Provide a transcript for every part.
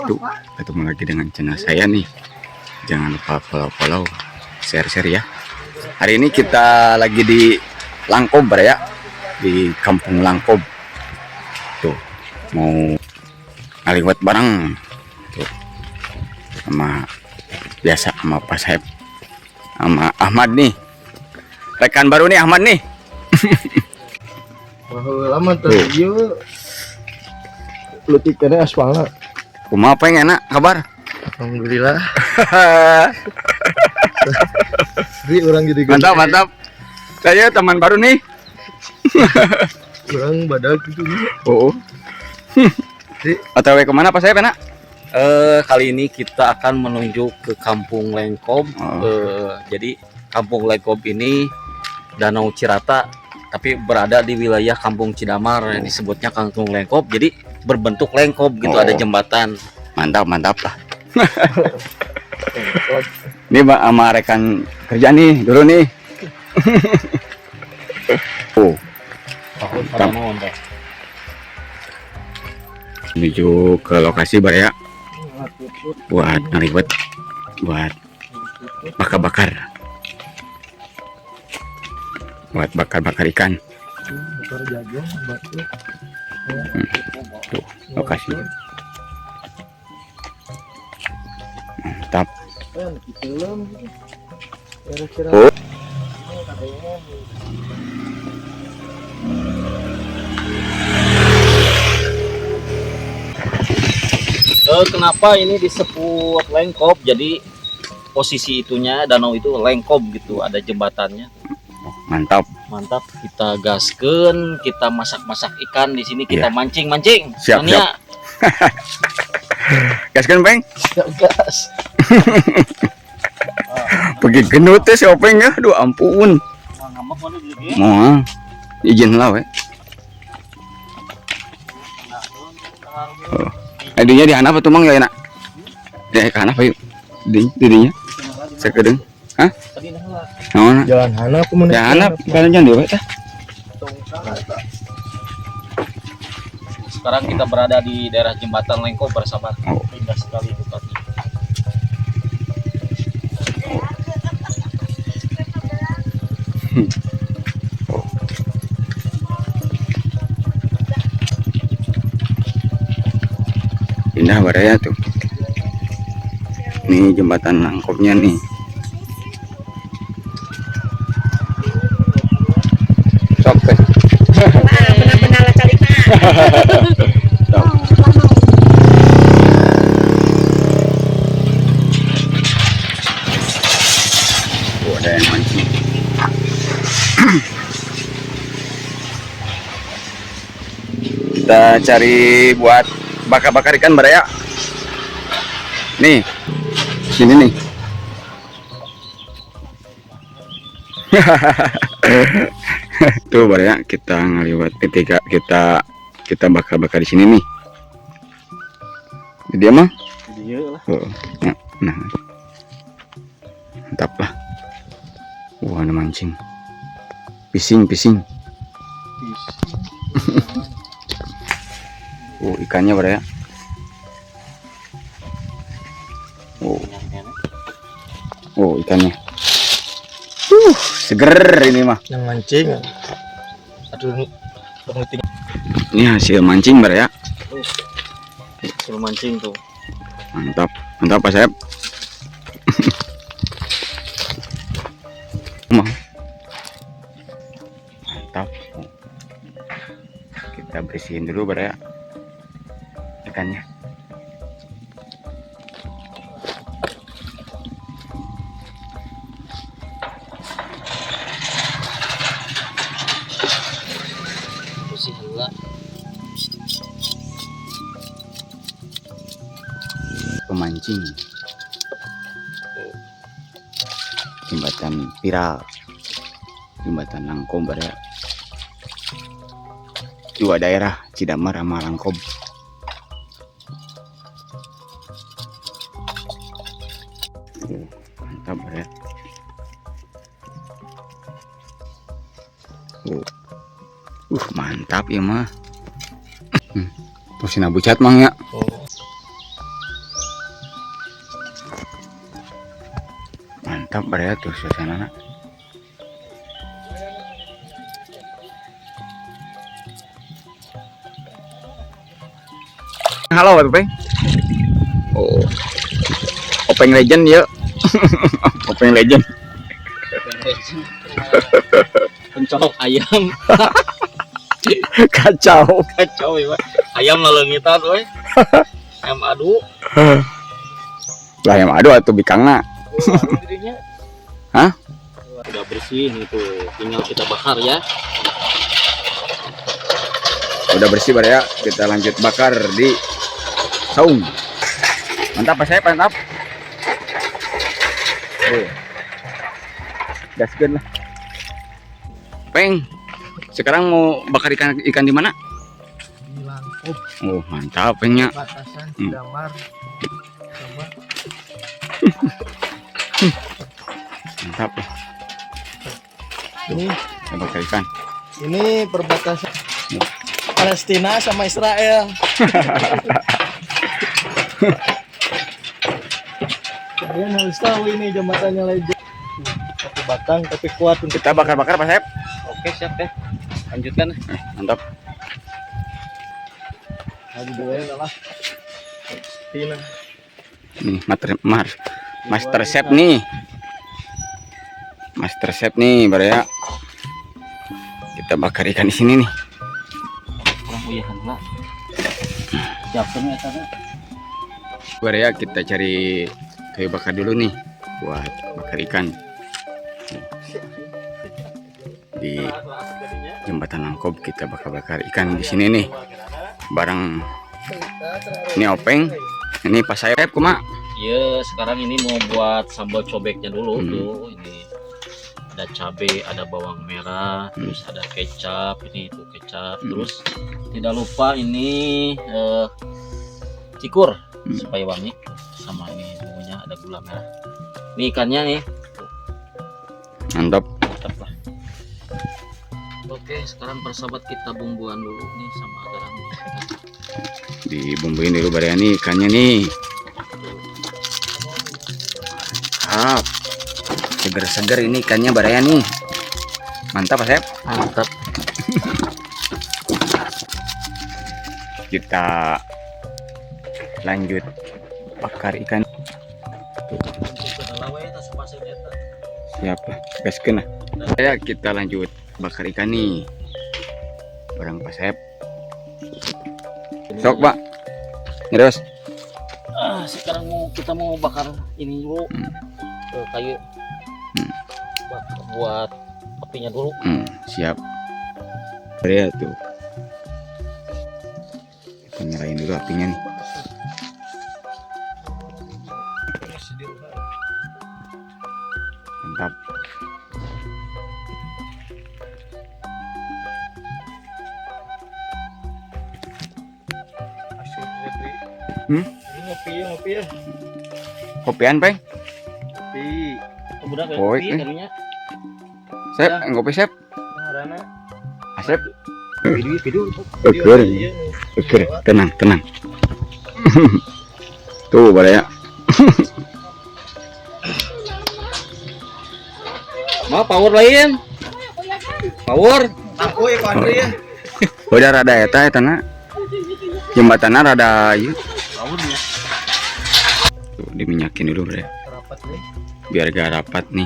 wabarakatuh. Ketemu lagi dengan channel saya nih. Jangan lupa follow, share ya. Hari ini kita lagi di Langkob ya, di Kampung Langkob. Tuh, mau ngaliwat bareng tuh sama biasa sama Pak Saib, sama Ahmad nih. Rekan baru nih Ahmad nih. Lama tuh yuk lutikannya aspalnya. Kumaha pengen enak kabar? Alhamdulillah. Jadi orang gitu Mantap. Saya teman baru nih. orang badak gitu. Oh. OTW kemana Pak Saib enak? Kali ini kita akan menuju ke Kampung Lengkob. Jadi Kampung Lengkob ini Danau Cirata, tapi berada di wilayah Kampung Cidamar yang disebutnya Kampung Lengkob. Jadi berbentuk lengkob gitu, ada jembatan. Mantap lah. Ini sama rekan kerja nih dulu nih. Mantap. Menuju ke lokasi ya, buat ngelibet, buat bakar-bakar, buat bakar-bakar ikan. Tuh lokasi mantap. Oh. Kenapa ini disebut lengkob? Jadi posisi itunya danau itu lengkob gitu, ada jembatannya. Mantap. Kita gaskeun, kita masak ikan di sini, kita mancing. Siap. Gaskeun Peng. Gas. Pergi gendut teh si Openg ya. Aduh ampun. Mau izin lah we. Adinya di hanap tuh mang ya enak. Di hanap yuk. Didinya. Sakedeung. Hah? Jalan hanap aku mana? Jalan hanap kalian dewe tah. Sekarang kita berada di daerah jembatan Lengkob bersama. Indah sekali tempatnya. Indah baraya tuh. Ini jembatan Langkobnya nih. Sok teh. Benar-benar lah kali mah. Oh, ada yang mancing. Kita cari buat bakar-bakar ikan baraya. Nih. Sini nih. Tuh baraya kita ngeliwat ketika kita bakar-bakar di sini nih. Dia mah? Dia lah. Oh, ya, nah. Mantap lah. Wah, ada mancing. Pising. Oh, ikannya baraya. Oh, ikannya. Seger ini mah. Yang mancing. Aduh, penting. Ini hasil mancing baraya. Suruh mancing tuh. Mantap Pak Saib. Mantap. Kita bersihin dulu baraya ikannya. Pemancing jembatan viral, jembatan Langkob ada dua daerah Cidamar sama Langkob. Mantap ya. Mantap ya mah. Terus nabu cat mang ya. Mantap Baraya tuh suasana. Halo Openg. Oh. Openg legend ya. Openg legend. Pencolok ayam. Kacau. Kacau ya, Pak. Ayam laleugitan we. Ayam adu. Lah yang adu atuh bikangna. Hah? Udah bersih itu, tinggal kita bakar ya. Udah bersih Baraya, kita lanjut bakar di saung. Mantap Pak saya, mantap. Gaskeun lah. Peng. Sekarang mau bakar ikan di mana? Di Langkop, Oh, mantap Pengnya. batasan Cidamar. Sama Mantap lah. ini Kita bakar ikan. ini perbatasan Palestina sama Israel. Kalian harus tahu ini jembatannya legend. Tapi batang tapi kuat untuk Kita bakar-bakar Pak Saep. Oke, siap deh. Lanjutkan. Mantap. lagi dua lah. Tina. Nih, Master Chef nih. Master Chef nih, Baraya. Kita bakar ikan di sini nih. Kurang uyahan lah. Siapkan ya tadi. Baraya kita cari kayu bakar dulu nih buat bakar ikan. Di jembatan Langkob kita bakar-bakar ikan di sini nih. Barang ini Openg, ini Pak Saep kuma. Ya, sekarang ini mau buat sambal cobeknya dulu tuh. Ini ada cabai, ada bawang merah, terus ada kecap, ini itu kecap, terus tidak lupa ini cikur supaya wangi, sama ini bumbunya ada gula merah. Ini ikannya nih. Mantap. Mantap lah. Oke, sekarang persahabat kita bumbuan dulu nih sama garam. Dibumbuin dulu Baraya nih ikannya nih. Mantap. Seger-seger ini ikannya Baraya nih. Mantap Pak Saep. Mantap. Kita lanjut bakar ikan. Siap lah, gaskeun lah. Ya, kita lanjut bakar ikan nih. Barang Pak Saep. Sok Pak. Terus. Sekarang kita mau bakar ini dulu. Kayu. Buat apinya dulu. Siap. Ya tuh. Kita nyalain dulu apinya nih. Mantap. Ini ngopi ya. Kopian, Peng? Kopi. Udah Oh, kopi ini. karunya. Sep, ngopi Sep. Ngarana. Asep. Video. Oke, oke, tenang, tenang. Tuh, Baraya. Mau power lain? Power. Aku ya Pak Andri ya. Udah rada eta na. Jembatannya rada ieu. Powernya. Tuh, diminyakin dulu, Baraya. Rapat nih. Biar gak rapat nih.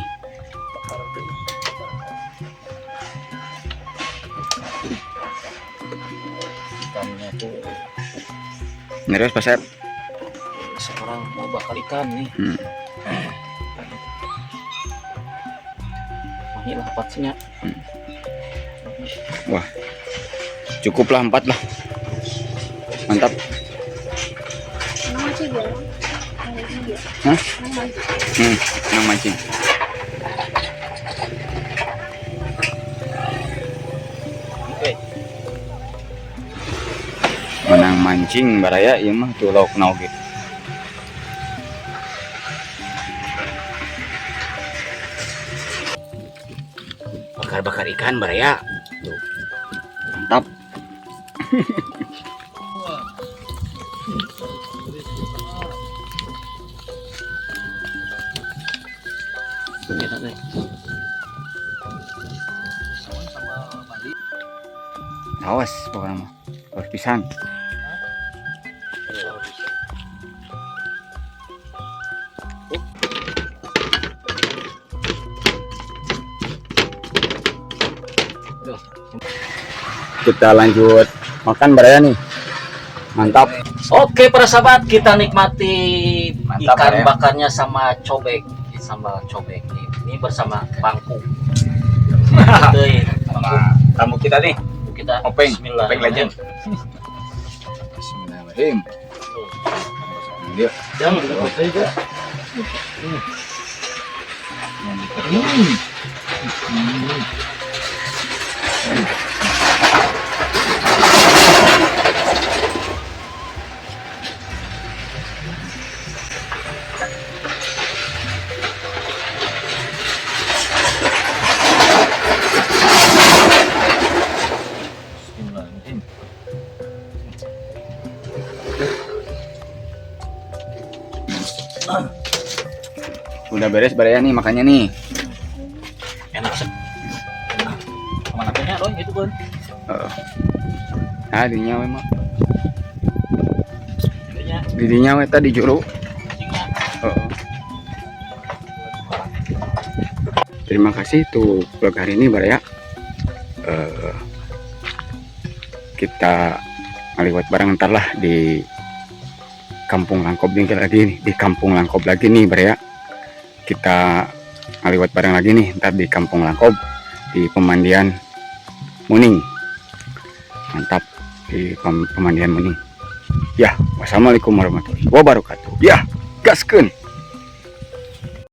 Ikannya tuh. Terus Pak Sep. Sekarang mau bakar ikan nih. Ini lah pastinya. Wah, cukuplah 4 lah. Mantap. Hah? Nang mancing. Oke. Menang mancing Baraya ieu mah tuh lauk nauk gitu. Bakar-bakar ikan Baraya. Tuh. Mantap. nih. Awas pokoknya mah. Awas pisan. Kita lanjut makan baraya nih. Mantap. Oke para sahabat, kita nikmati Mantap, ikan ya. bakarnya sama cobek, sambal cobek nih. Ini bersama bangku. Tamu kita nih. Kita Openg, Bismillah. Openg Legend. Bismillahirrahmanirrahim. Dia. Jangan lupa juga. Bismillahirrahmanirrahim. Udah beres baraya nih makannya nih. Enak sih. Kemana punya dong itu kan? Nah, dirinya we mah. Intinya Dirinya we tadi juru. kucingnya. Terima kasih tuh vlog hari ini baraya. Kita ngaliwat bareng ntar lah di Kampung Langkob nih lagi nih, di Kampung Langkob lagi nih baraya. Kita ngaliwat bareng lagi nih ntar di Kampung Langkob di pemandian Muning. Mantap di pemandian Muning. Ya, wassalamualaikum warahmatullahi wabarakatuh. Ya, gaskeun.